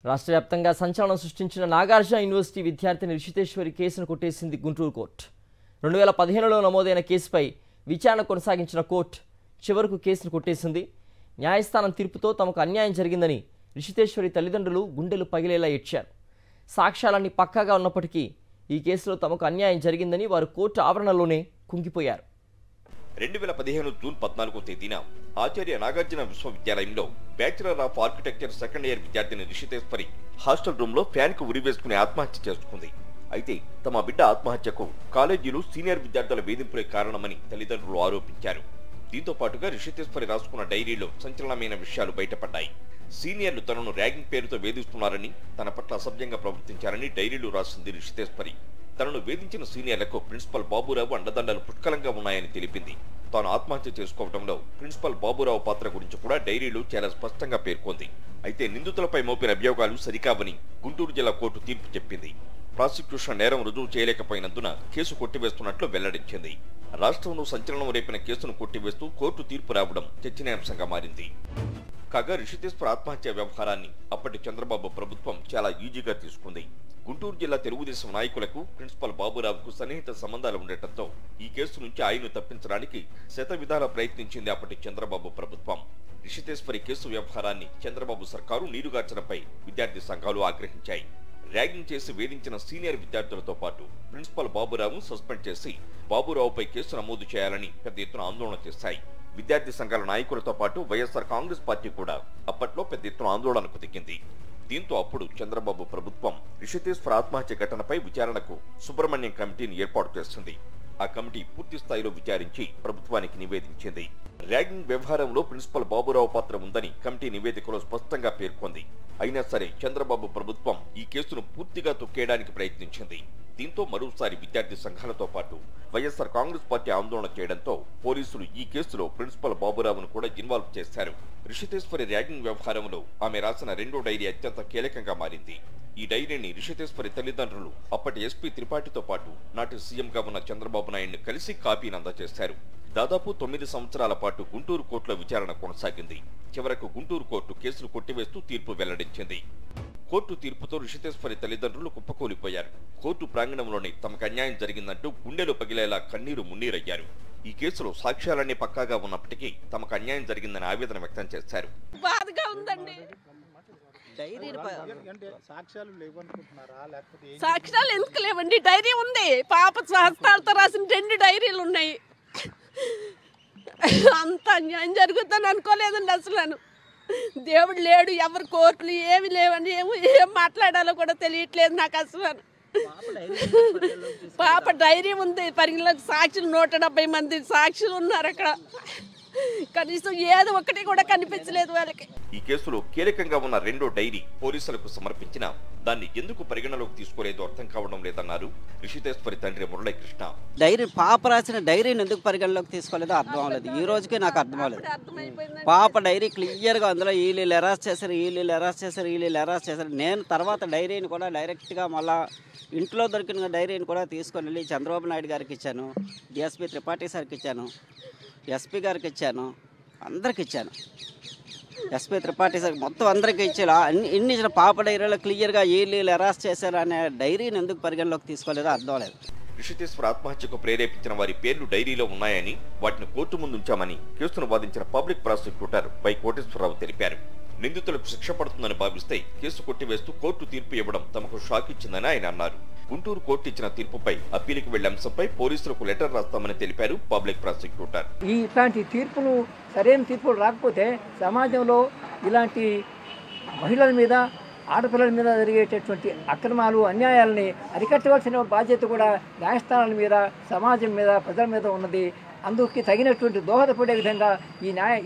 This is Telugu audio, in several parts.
రాష్ట్ర వ్యాప్తంగా సంచలనం సృష్టించిన నాగార్జున యూనివర్సిటీ విద్యార్థిని రిషితేశ్వరి కేసును కొట్టేసింది గుంటూరు కోర్టు. 2015లో నమోదైన కేసుపై విచారణ కొనసాగించిన కోర్టు చివరకు కేసును కొట్టేసింది. న్యాయస్థానం తీర్పుతో తమకు అన్యాయం జరిగిందని రిషితేశ్వరి తల్లిదండ్రులు గుండెలు పగిలేలా ఏడ్చారు. సాక్ష్యాలన్నీ పక్కాగా ఉన్నప్పటికీ ఈ కేసులో తమకు అన్యాయం జరిగిందని వారు కోర్టు ఆవరణలోనే కుంగిపోయారు. 2015 జూన్ 14వ తేదీన ఆచార్య నాగార్జున విశ్వవిద్యాలయంలో bachelor of architecture second year విద్యార్థిని రిషితేశ్వరి హాస్టల్ రూమ్ లో ఫ్యాన్ కు ఉరి వేసుకుని ఆత్మహత్య చేసుకుంది. అయితే తమ బిడ్డ ఆత్మహత్యకు కాలేజీలు సీనియర్ విద్యార్థుల వేధింపులే కారణమని తల్లిదండ్రులు ఆరోపించారు. దీంతో పాటుగా రిషితేశ్వరి రాసుకున్న డైరీలో సంచలనమైన విషయాలు బయటపడ్డాయి. సీనియర్లు తనను ర్యాగింగ్ పేరుతో వేధిస్తున్నారని, తన పట్ల అసభ్యంగా ప్రవర్తించారని డైరీలు రాసింది రిషితేశ్వరి. తనను వేధించిన సీనియర్లకు ప్రిన్సిపల్ బాబురావు అండదండలు పుష్కలంగా ఉన్నాయని తెలిపింది. తాను ఆత్మహత్య చేసుకోవడంలో ప్రిన్సిపల్ బాబురావు పాత్ర గురించి కూడా డైరీలో చాలా స్పష్టంగా పేర్కొంది. అయితే నిందితులపై మోపిన అభియోగాలు సరికావని గుంటూరు జిల్లా కోర్టు తీర్పు చెప్పింది. ప్రాసిక్యూషన్ నేరం రుజువు చేయలేకపోయినందున కేసు కొట్టివేస్తున్నట్లు వెల్లడించింది. రాష్ట్రంలో సంచలనం రేపిన కేసును కొట్టివేస్తూ కోర్టు తీర్పు రావడం చర్చనీయాంశంగా మారింది. కాగా రిషితేశ్వర ఆత్మహత్య వ్యవహారాన్ని అప్పటి చంద్రబాబు ప్రభుత్వం చాలా ఈజీగా తీసుకుంది. గుంటూరు జిల్లా తెలుగుదేశం నాయకులకు ప్రిన్సిపల్ బాబురావుకు సన్నిహిత సంబంధాలు ఉండటంతో ఈ కేసు నుంచి ఆయన్ను తప్పించడానికి శతవిధాలా ప్రయత్నించింది అప్పటి చంద్రబాబు ప్రభుత్వం. రిషితేశ్వరి కేసు వ్యవహారాన్ని చంద్రబాబు సర్కారు నీరుగార్చడంపై విద్యార్థి సంఘాలు ఆగ్రహించాయి. ర్యాగింగ్ చేసి వేధించిన సీనియర్ విద్యార్థులతో పాటు ప్రిన్సిపల్ బాబురావును సస్పెండ్ చేసి బాబురావుపై కేసు నమోదు చేయాలని పెద్ద ఎత్తున ఆందోళన చేశాయి. విద్యార్థి సంఘాల నాయకులతో పాటు వైఎస్ఆర్ కాంగ్రెస్ పార్టీ కూడా అప్పట్లో పెద్ద ఎత్తున ఆందోళనకు దిగింది. దీంతో అప్పుడు చంద్రబాబు ప్రభుత్వం రిషితేశ్వర ఆత్మహత్య ఘటనపై విచారణకు సుబ్రహ్మణ్యం కమిటీని ఏర్పాటు చేస్తుంది. ఆ కమిటీ పూర్తి స్థాయిలో విచారించి ప్రభుత్వానికి నివేదించింది. ర్యాగింగ్ వ్యవహారంలో ప్రిన్సిపల్ బాబురావు పాత్ర ఉందని కమిటీ నివేదికలో స్పష్టంగా పేర్కొంది. అయినా సరే చంద్రబాబు ప్రభుత్వం ఈ కేసును పూర్తిగా తొక్కేయడానికి ప్రయత్నించింది. దీంతో మరోసారి విద్యార్థి సంఘాలతో పాటు వైఎస్ఆర్ కాంగ్రెస్ పార్టీ ఆందోళన చేయడంతో పోలీసులు ఈ కేసులో ప్రిన్సిపల్ బాబురావును కూడా ఇన్వాల్వ్ చేశారు. రిషితేశ్వరి ర్యాగింగ్ వ్యవహారంలో ఆమె రాసిన రెండో డైరీ అత్యంత కీలకంగా మారింది. ఈ డైరీని రిషితేశ్వరి తల్లిదండ్రులు అప్పటి ఎస్పీ త్రిపాఠితో పాటు నాటి సీఎంగా ఉన్న చంద్రబాబు నాయుడును కలిసి కాపీని అందజేశారు. దాదాపు 9 సంవత్సరాల పాటు గుంటూరు కోర్టులో విచారణ కొనసాగింది. చివరకు గుంటూరు కోర్టు కేసును కొట్టివేస్తూ తీర్పు వెల్లడించింది. కోర్టు తీర్పుతో రిషితేశ్వరి తల్లిదండ్రులు కుప్పకూలిపోయారు. కోర్టు ప్రాంగణంలోనే తమకు అన్యాయం జరిగిందంటూ గుండెలు పగిలేలా కన్నీరు మున్నీరయ్యారు. ఈ కేసులో సాక్ష్యాలన్నీ పక్కాగా ఉన్నప్పటికీ తమకు అన్యాయం జరిగిందని ఆవేదన వ్యక్తం చేశారు. బాధగా ఉందండి. సాక్ష్యాలు ఎందుకు లేవండి? డైరీ ఉంది, పాప హస్తాలతో రాసిన 2 డైరీలు ఉన్నాయి. అంత అన్యాయం జరుగుతుందని అనుకోలేదండి అసలు. దేవుడు లేడు, ఎవరు కోర్టులు ఏమి లేవని ఏం మాట్లాడాలో కూడా తెలియట్లేదు నాకు అసలు. పాప డైరీ ఉంది, పరిగణలోకి సాక్షులు 170 మంది సాక్షులు ఉన్నారు అక్కడ. కనీసం ఏదో ఒకటి కూడా కనిపించలేదు వాళ్ళకి. ఈ కేసులో కీలకంగా ఉన్న రెండో డైరీ పోలీసులకు సమర్పించినా దాన్ని ఎందుకు పరిగణలోకి తీసుకోలేదో అర్థం కావడం లేదన్నారు రిషితేశ్వరి తండ్రి మురళీకృష్ణ. డైరీ పాప రాసిన డైరీని ఎందుకు పరిగణలోకి తీసుకోలేదో అర్థం అవ్వలేదు. ఈ రోజుకి నాకు అర్థం అవ్వలేదు. పాప డైరీ క్లియర్గా అందులో వీళ్ళు అరెస్ట్ చేశారు. నేను తర్వాత డైరీని కూడా డైరెక్ట్గా మళ్ళా ఇంట్లో దొరికిన డైరీని కూడా తీసుకొని వెళ్ళి చంద్రబాబు నాయుడు గారికి ఇచ్చాను, డిఎస్పీ త్రిపాఠి సార్కి ఇచ్చాను, ఎస్పీ గారికి ఇచ్చాను, అందరికి ఇచ్చాను. ఎస్పీ త్రిపాఠి సార్ మొత్తం అందరికీ ఇచ్చేలా ఇన్ని పాప డైరీలో క్లియర్గా వీళ్ళు అరెస్ట్ చేశారు అనే డైరీని ఎందుకు పరిగణలోకి తీసుకోలేదో అర్థం లేదు. రిషితేశ్వర ఆత్మహత్యకు ప్రేరేపించిన వారి పేర్లు డైరీలో ఉన్నాయని, వాటిని కోర్టు ముందు ఉంచామని కేసును వాదించిన పబ్లిక్ ప్రాసిక్యూటర్ వై కోటేశ్వరరావు తెలిపారు. నిందితులకు శిక్ష పడుతుందని భావిస్తే కేసు కొట్టివేస్తూ కోర్టు తీర్పు ఇవ్వడం తమకు షాక్ ఇచ్చిందని ఆయన అన్నారు. గుంటూరు కోర్టు ఇచ్చిన తీర్పుపై అప్పీలుకు వెళ్లే అంశంపై పోలీసులకు లెటర్ రాస్తామని తెలిపారు పబ్లిక్ ప్రాసిక్యూటర్. ఇట్లాంటి తీర్పులు సరైన తీర్పులు రాకపోతే సమాజంలో ఇలాంటి మహిళల మీద, ఆడపిల్లల మీద జరిగేటటువంటి అక్రమాలు, అన్యాయాలని అరికట్టవలసిన బాధ్యత కూడా న్యాయస్థానాల మీద, సమాజం మీద, ప్రజల మీద ఉన్నది. అందుకు తగినటువంటి దోహదపడే విధంగా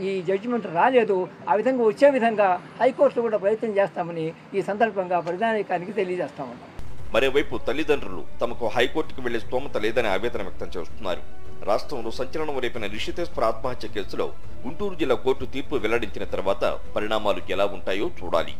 ఈ జడ్జిమెంట్ రాలేదు. ఆ విధంగా వచ్చే విధంగా హైకోర్టు కూడా ప్రయత్నం చేస్తామని ఈ సందర్భంగా ప్రజానీకానికి తెలియజేస్తామన్నారు. మరోవైపు తల్లిదండ్రులు తమకు హైకోర్టుకు వెళ్లే స్తోమత లేదని ఆవేదన వ్యక్తం చేస్తున్నారు. రాష్ట్రంలో సంచలనం రేపిన రిషితేశ్వర ఆత్మహత్య కేసులో గుంటూరు జిల్లా కోర్టు తీర్పు వెల్లడించిన తర్వాత పరిణామాలు ఎలా ఉంటాయో చూడాలి.